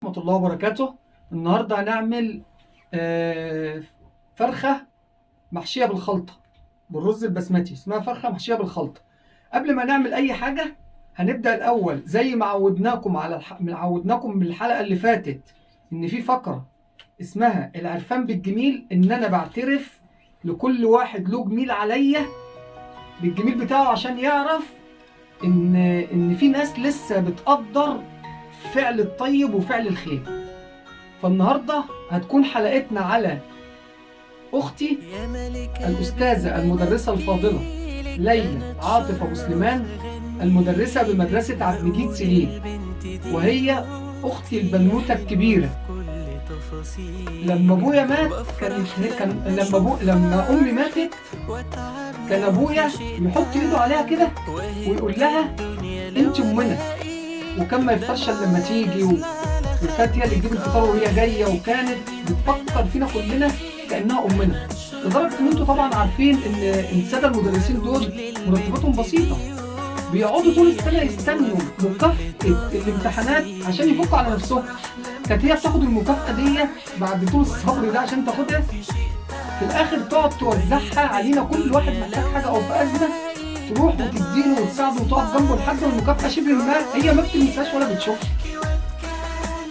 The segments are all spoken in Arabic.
ورحمة الله وبركاته. النهاردة هنعمل فرخة محشية بالخلطة بالرز البسمتي، اسمها فرخة محشية بالخلطة. قبل ما نعمل أي حاجة هنبدأ الأول زي ما عودناكم عودناكم من الحلقة اللي فاتت إن في فقرة اسمها العرفان بالجميل، إن أنا بعترف لكل واحد له جميل عليا بالجميل بتاعه عشان يعرف إن في ناس لسه بتقدر فعل الطيب وفعل الخير. فالنهارده هتكون حلقتنا على اختي الاستاذه المدرسه الفاضله ليلى عاطف ابو سليمان، المدرسه بمدرسه عبد المجيد سليم، وهي اختي البنوته الكبيره. لما ابويا مات لما امي ماتت كان ابويا يحط ايده عليها كده ويقول لها انت امنا، وكان ما يفطرش الا لما تيجي، وكانت هي اللي تجيب الفطار وهي جايه، وكانت بتفكر فينا كلنا كانها امنا. لدرجه ان انتوا طبعا عارفين ان الساده المدرسين دول مرتباتهم بسيطه، بيقعدوا طول السنه يستنوا مكافاه الامتحانات عشان يفكوا على نفسهم. كانت هي بتاخد المكافاه دي بعد طول الصبر ده عشان تاخدها، في الاخر تقعد توزعها علينا، كل واحد محتاج حاجه او في ازمه تروح وتديله وتساعده وتقف جنبه لحد ما المكافاه شبه المال هي ما بتنساش ولا بتشوفها.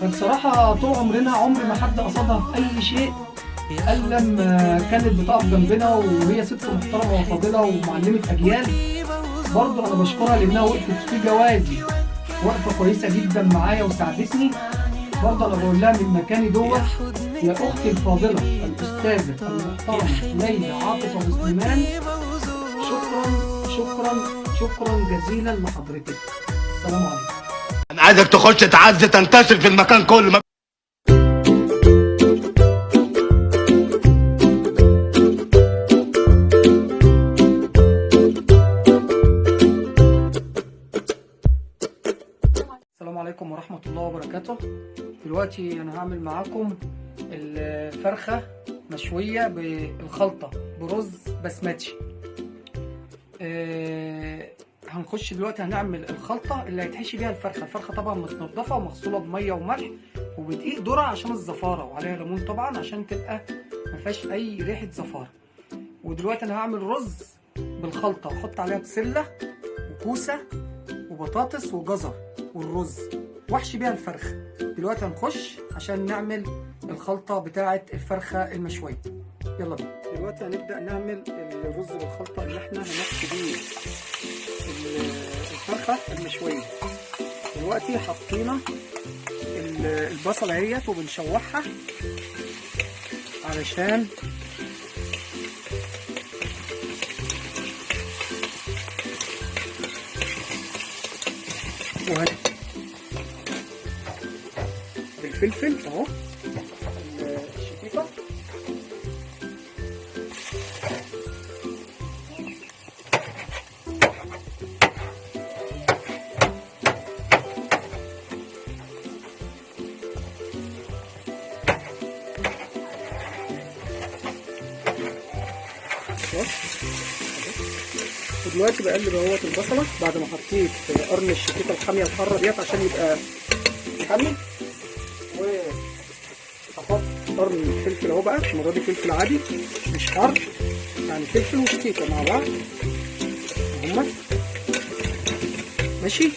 فبصراحه طول عمرنا عمر ما حد قصدها في اي شيء الا لما كانت بتقف جنبنا، وهي ست محترمه وفاضله ومعلمه اجيال. برضه انا بشكرها لانها وقفت في جوازي وقفه كويسه جدا معايا وساعدتني. برضه انا بقول لها من مكاني دوت يا اختي الفاضله الاستاذه المحترمه ليلى عاطف ابو سليمان، شكرا جزيلا لحضرتك. السلام عليكم. انا عايزك تخش تعزي تنتشر في المكان كله. السلام عليكم ورحمة الله وبركاته. دلوقتي انا هعمل معاكم الفرخة مشوية بالخلطة برز بسمتي. هنخش دلوقتي هنعمل الخلطة اللي هيتحشي بيها الفرخة. الفرخة طبعا متنضفة ومغسولة بمية وملح وبدقيق ذرة عشان الزفارة، وعليها ليمون طبعا عشان تبقى مفيهاش اي ريحة زفارة. ودلوقتي انا هعمل رز بالخلطة، واحط عليها بسلة وكوسة وبطاطس وجزر والرز، واحشي بيها الفرخة. دلوقتي هنخش عشان نعمل الخلطة بتاعة الفرخة المشوية. يلا بينا. دلوقتي هنبدأ نعمل الرز بالخلطة اللي احنا هنحشي بيه الفرخة المشوية. دلوقتي حطينا البصلة اهيت وبنشوحها علشان بالفلفل اهو الشفيفة، ودلوقتي بقلب اهوت البصلة بعد ما حطيت قرن الشفيفة الحامية الحارة ديت عشان يبقى حامي، وهحط قرن الفلفل اهو. بقى المرة دي فلفل عادي مش حار، يعني فلفل وشطيطة مع بعض هما ماشي.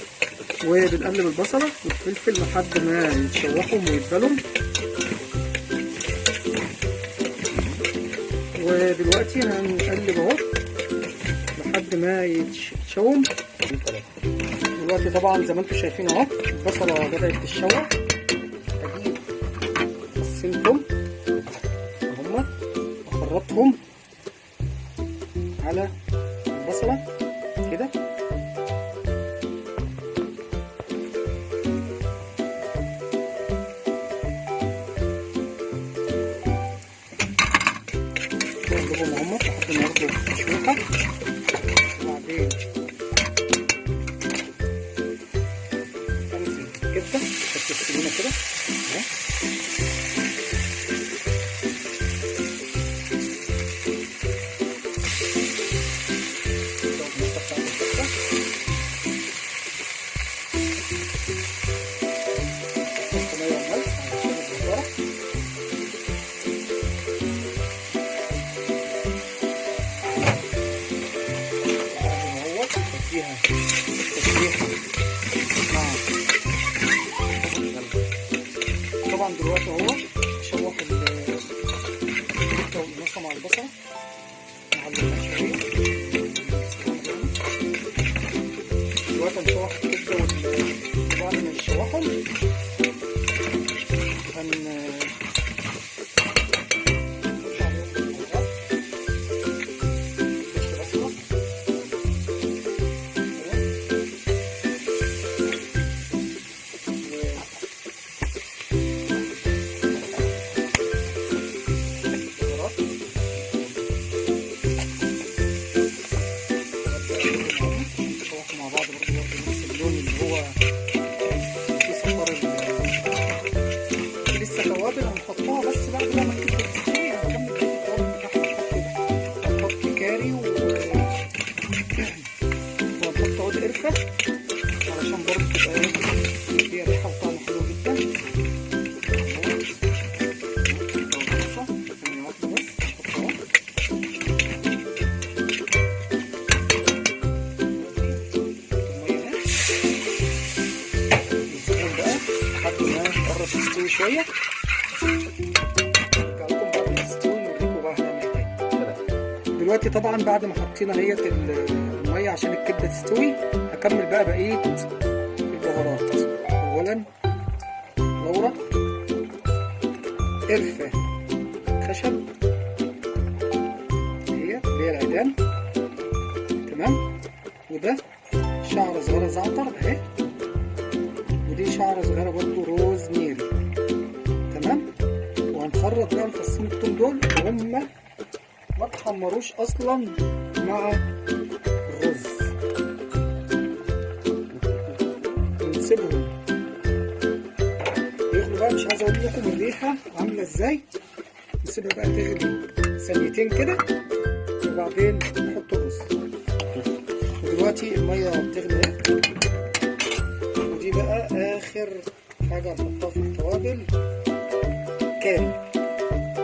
وبنقلب البصلة والفلفل لحد ما يتشوحوا ويتبلوا. ودلوقتي هنقلب اهو لحد ما يتشوم. دلوقتي طبعا زي ما انتم شايفين اهو البصلة بدأت تتشوح. اجيب فصين توم هما واخرطهم على البصلة كده، بقلبهم هما لحد ما ياخدوا تشويحة. وبعدين انزل كبدة بالسكينة كده اهو، دلوقتي اهو اشوح الكبده والبصله مع البصله مع المشويه. دلوقتي هنشوح الكبده وبعد ما نشوحهم مع بعض برضه نفس اللون اللي هو في صفار لسه توابل هنحطها بس بعد ما الكبده تستوي هنكمل بقية التوابل بتاعتها كده. هنحط كاري وهنحط عود قرفة علشان برضه تبقى فيها ريحة وطعم حلو جدا. تستوي شويه نرجع لكم بعد ما تستوي نوريكم بقى هنعمل ايه. دلوقتي طبعا بعد ما حطينا هي الميه عشان الكبده تستوي هكمل بقى بقيه البهارات. اولا لورا، قرفه خشب اللي هي العيدان، تمام، وده شعره صغيره زعتر اهي، ودي شعره صغيره برضه روز ميري، تمام. وهنخرط بقى الفصين التوم دول وهم ما اتحمروش اصلا مع الرز، ونسيبهم يغلوا بقى. مش عايز اقول لكم الريحه عامله ازاي. نسيبها بقى تغلي ثانيتين كده وبعدين نحط الرز. ودلوقتي الميه بتغلي اهي. ودي بقى اخر حاجه هنحطها في التوابل،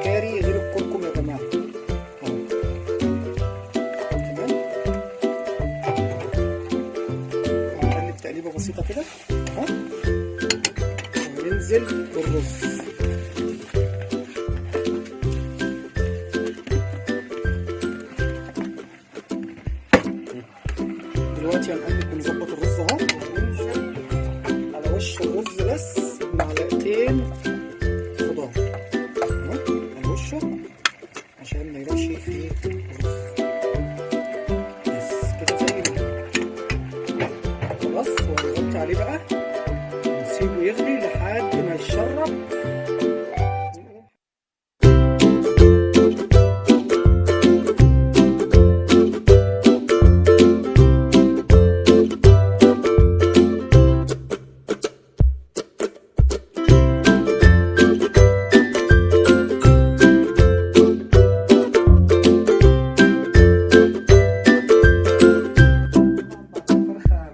كاري غير الكركم يا جماعه اهو، تمام. هنقلب تقليبه بسيطه كده اهو، وننزل بالرز. دلوقتي هنقلب ونظبط الرز اهو، وننزل على وش الرز بس معلقتين خضار على وشه عشان ما يروحش فيه الرز. بس كده زي خلاص. وهنغطي عليه بقى ونسيبه يغلي لحد ما يتشرب.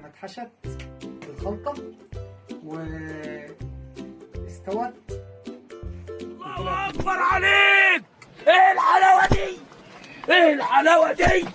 اتحشت بالخلطة واستوت. الله أكبر عليك! إيه الحلاوة دي؟ إيه الحلاوة دي؟